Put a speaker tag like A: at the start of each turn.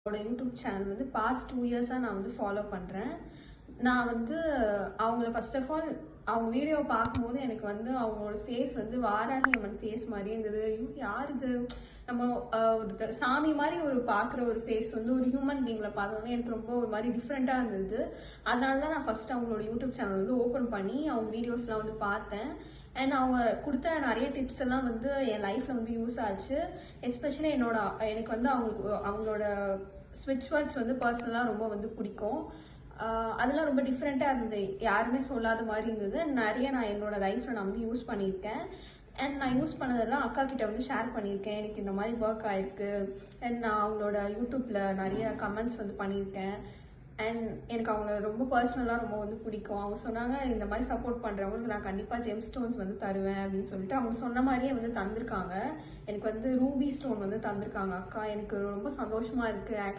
A: YouTube channel வந்து past 2 இயர்ஸாக நான் வந்து ஃபாலோ பண்ணுறேன். நான் வந்து அவங்கள ஃபர்ஸ்ட் ஆஃப் ஆல் அவங்க வீடியோ பார்க்கும்போது எனக்கு வந்து அவங்களோட ஃபேஸ் வந்து வாராகி அம்மன் ஃபேஸ் மாதிரி இருந்தது. ஐயோ யார் இது, நம்ம ஒரு சாமி மாதிரி ஒரு பார்க்குற ஒரு ஃபேஸ் வந்து ஒரு ஹியூமன் பீங்கில் பார்த்தோன்னே எனக்கு ரொம்ப ஒரு மாதிரி டிஃப்ரெண்ட்டாக இருந்தது. அதனால தான் நான் ஃபர்ஸ்ட் அவங்களோட யூடியூப் சேனல் வந்து ஓப்பன் பண்ணி அவங்க வீடியோஸ்லாம் வந்து பார்த்தேன். அண்ட் அவங்க கொடுத்த நிறைய டிப்ஸ் எல்லாம் வந்து என் லைஃப்ல வந்து யூஸ் ஆச்சு. எஸ்பெஷலி எனக்கு வந்து அவங்களோட ஸ்விட்ச் வேர்ட்ஸ் வந்து பர்சனலாக ரொம்ப வந்து பிடிக்கும். அதெல்லாம் ரொம்ப டிஃப்ரெண்ட்டாக இருந்தது, யாருமே சொல்லாத மாதிரி இருந்தது. நிறைய நான் என்னோட லைஃப்பில் நான் வந்து யூஸ் பண்ணியிருக்கேன். அண்ட் நான் யூஸ் பண்ணதெல்லாம் அக்கா கிட்ட வந்து ஷேர் பண்ணியிருக்கேன். எனக்கு இந்த மாதிரி ஒர்க் ஆயிருக்கு. அண்ட் நான் அவங்களோட யூடியூப்பில் நிறைய கமெண்ட்ஸ் வந்து பண்ணியிருக்கேன். அண்ட் எனக்கு அவங்கள ரொம்ப பர்சனலாக ரொம்ப வந்து பிடிக்கும். அவங்க சொன்னாங்க, இந்த மாதிரி சப்போர்ட் பண்ணுறவங்களுக்கு நான் கண்டிப்பாக ஜெம் ஸ்டோன்ஸ் வந்து தருவேன் அப்படின்னு சொல்லிட்டு அவங்க சொன்ன மாதிரியே வந்து தந்திருக்காங்க. எனக்கு வந்து ரூபி ஸ்டோன் வந்து தந்திருக்காங்க அக்கா. எனக்கு ரொம்ப சந்தோஷமாக இருக்குது.